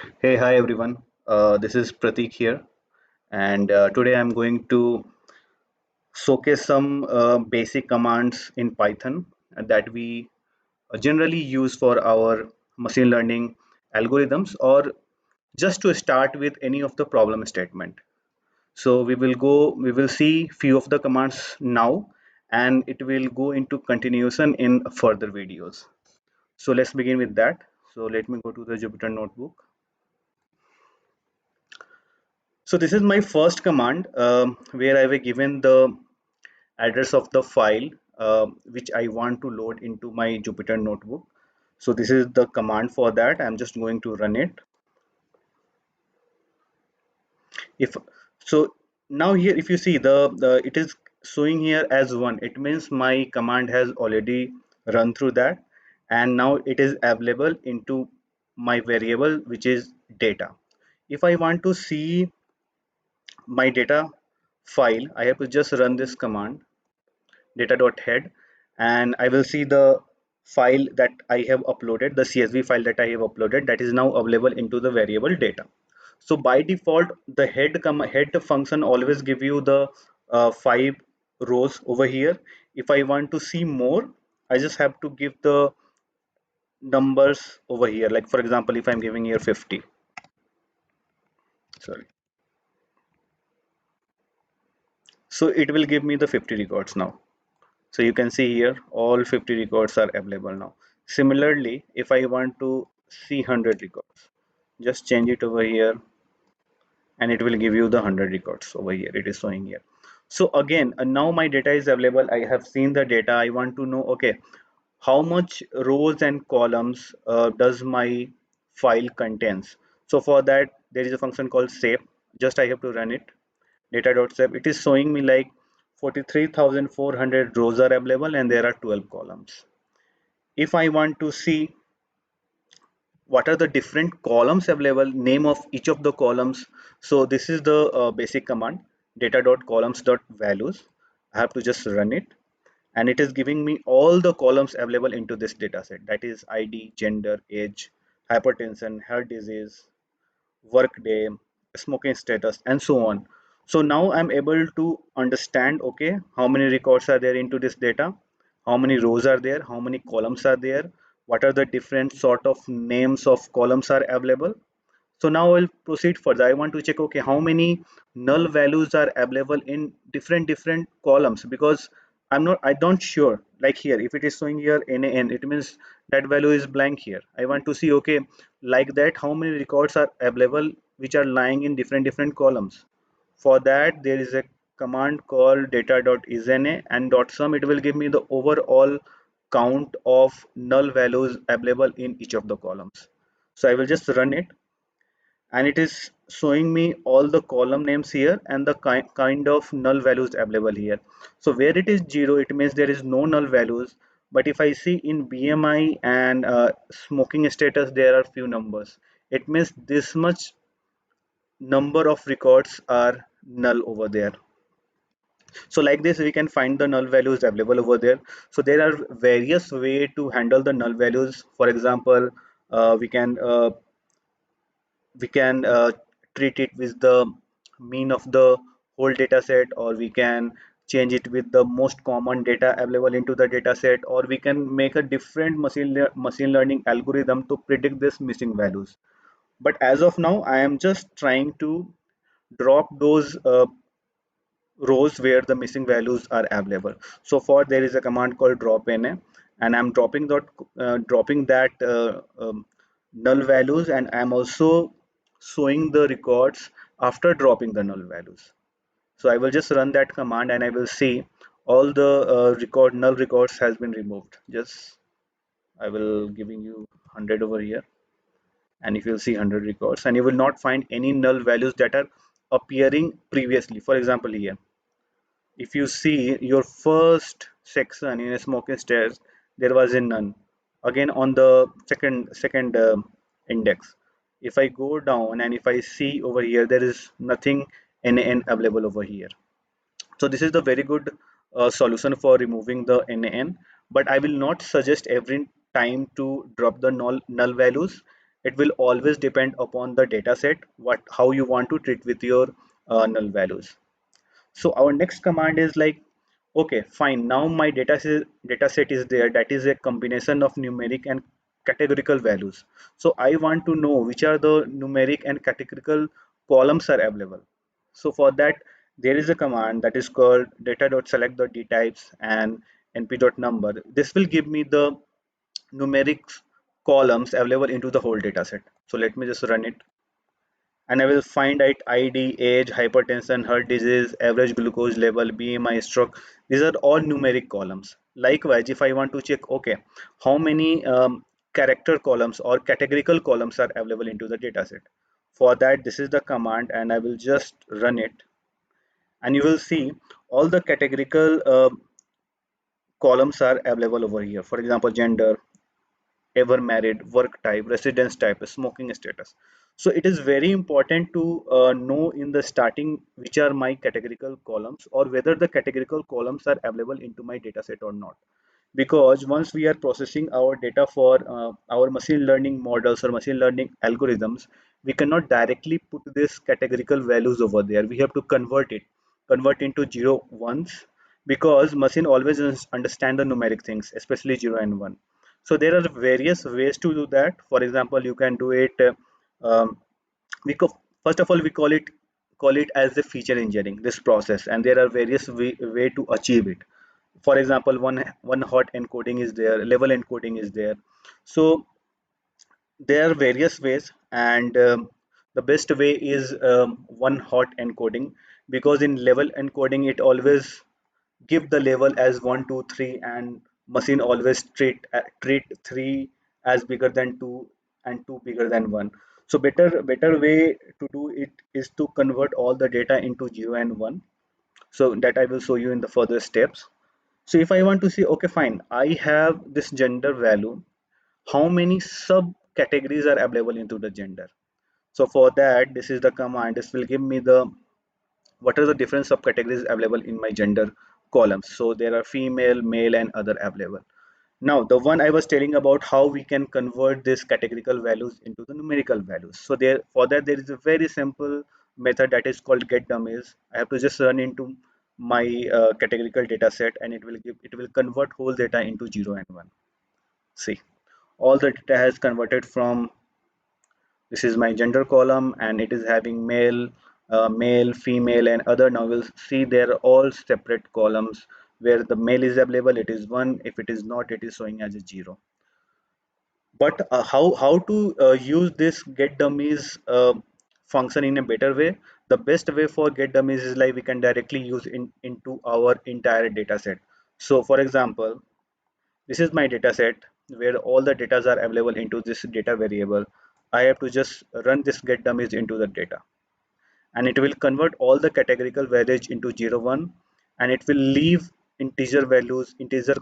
Hey, hi everyone. This is Pratik here, and today I'm going to showcase some basic commands in Python that we generally use for our machine learning algorithms or just to start with any of the problem statement. So we will see few of the commands now, and it will go into continuation in further videos. So let's begin with that. So let me go to the Jupyter notebook. So this is my first command where I have given the address of the file which I want to load into my Jupyter notebook. So this is the command for that. I'm just going to run it. If so, now here if you see the it is showing here as one. It means my command has already run through that, and now it is available into my variable which is data. If I want to see my data file, I have to just run this command data.head, and I will see the file that I have uploaded, the CSV file that I have uploaded, that is now available into the variable data. So by default, the head function always give you the 5 rows over here. If I want to see more, I just have to give the numbers over here. Like for example, if I'm giving here 50, sorry, so it will give me the 50 records now. So you can see here all 50 records are available now. Similarly, if I want to see 100 records, just change it over here and it will give you the 100 records over here. It is showing here. So again, now my data is available. I have seen the data. I want to know, okay, how much rows and columns does my file contains. So for that, there is a function called save. Just I have to run it. Data.save. It is showing me like 43,400 rows are available and there are 12 columns. If I want to see what are the different columns available, name of each of the columns, so this is the basic command data.columns.values. I have to just run it, and it is giving me all the columns available into this data set, that is id, gender, age, hypertension, heart disease, workday, smoking status, and so on. So now I'm able to understand, okay, how many records are there into this data, how many rows are there, how many columns are there, what are the different sort of names of columns are available. So now I'll proceed further. I want to check, okay, how many null values are available in different columns, because I don't sure. Like here, if it is showing here NaN, it means that value is blank here. I want to see, okay, like that, how many records are available which are lying in different columns. For that, there is a command called data.isNA and .sum. It will give me the overall count of null values available in each of the columns. So I will just run it, and it is showing me all the column names here and the kind of null values available here. So where it is 0, it means there is no null values. But if I see in BMI and smoking status, there are few numbers. It means this much number of records are null over there. So like this, we can find the null values available over there. So there are various way to handle the null values. For example, we can treat it with the mean of the whole data set, or we can change it with the most common data available into the data set, or we can make a different machine learning algorithm to predict this missing values. But as of now, I am just trying to drop those rows where the missing values are available. So for there is a command called drop na, and I'm dropping that null values, and I'm also showing the records after dropping the null values. So I will just run that command and I will see all the record null records has been removed. Just I will giving you 100 over here, and if you'll see 100 records, and you will not find any null values that are appearing previously. For example, here if you see your first section in a smoking stairs, there was a none. Again on the second index, if I go down and if I see over here, there is nothing NaN available over here. So this is the very good solution for removing the NaN, but I will not suggest every time to drop the null values. it will always depend upon the data set, what how you want to treat with your null values. So our next command is like, okay, fine. Now my data set is there. That is a combination of numeric and categorical values. So I want to know which are the numeric and categorical columns are available. So for that, there is a command that is called data.select.dtypes and np.number. This will give me the numeric columns available into the whole data set. So let me just run it, and I will find out ID, age, hypertension, heart disease, average glucose level, BMI, stroke. These are all numeric columns. Likewise, if I want to check, okay, how many character columns or categorical columns are available into the dataset. For that, this is the command, and I will just run it, and you will see all the categorical columns are available over here. For example, gender, ever married, work type, residence type, smoking status. So it is very important to know in the starting which are my categorical columns, or whether the categorical columns are available into my dataset or not. Because once we are processing our data for our machine learning models or machine learning algorithms, we cannot directly put this categorical values over there. We have to convert into zero ones, because machine always understand the numeric things, especially 0 and 1. So there are various ways to do that. For example, you can do it um, first of all, we call it as the feature engineering, this process, and there are various way to achieve it. For example, one hot encoding is there, level encoding is there. So there are various ways, and the best way is one hot encoding, because in level encoding it always give the level as 1 2 3, and machine always treat 3 as bigger than 2 and 2 bigger than 1. So better way to do it is to convert all the data into 0 and 1. So that I will show you in the further steps. So if I want to say, okay, fine, I have this gender value, how many subcategories are available into the gender? So for that, this is the command. This will give me the what are the different subcategories available in my gender columns. So there are female, male, and other available. Now, the one I was telling about, how we can convert these categorical values into the numerical values. So there, for that, there is a very simple method that is called get dummies. I have to just run into my categorical data set, and it will convert whole data into 0 and 1. See, all the data has converted from, this is my gender column, and it is having male, female, and other. Now we'll see they're all separate columns. Where the male is available, it is 1. If it is not, it is showing as a 0. But how to use this get dummies function in a better way? The best way for get dummies is like we can directly use into our entire data set. So for example, this is my data set where all the data are available into this data variable. I have to just run this get dummies into the data, and it will convert all the categorical values into 0 1, and it will leave integer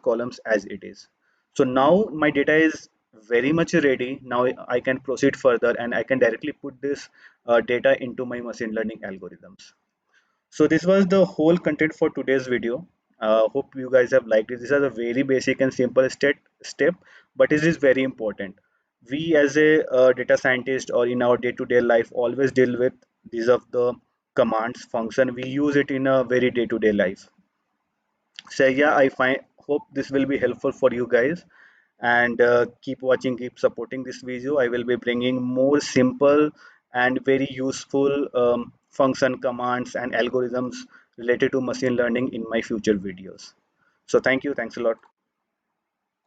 columns as it is. So now my data is very much ready. Now I can proceed further, and I can directly put this data into my machine learning algorithms. So this was the whole content for today's video. Hope you guys have liked it. This is a very basic and simple step, but it is very important. We as a data scientist, or in our day-to-day life, always deal with these of the commands function. We use it in a very day-to-day life. So yeah, I find hope this will be helpful for you guys, and keep watching, keep supporting this video. I will be bringing more simple and very useful function commands and algorithms related to machine learning in my future videos. So thank you, thanks a lot.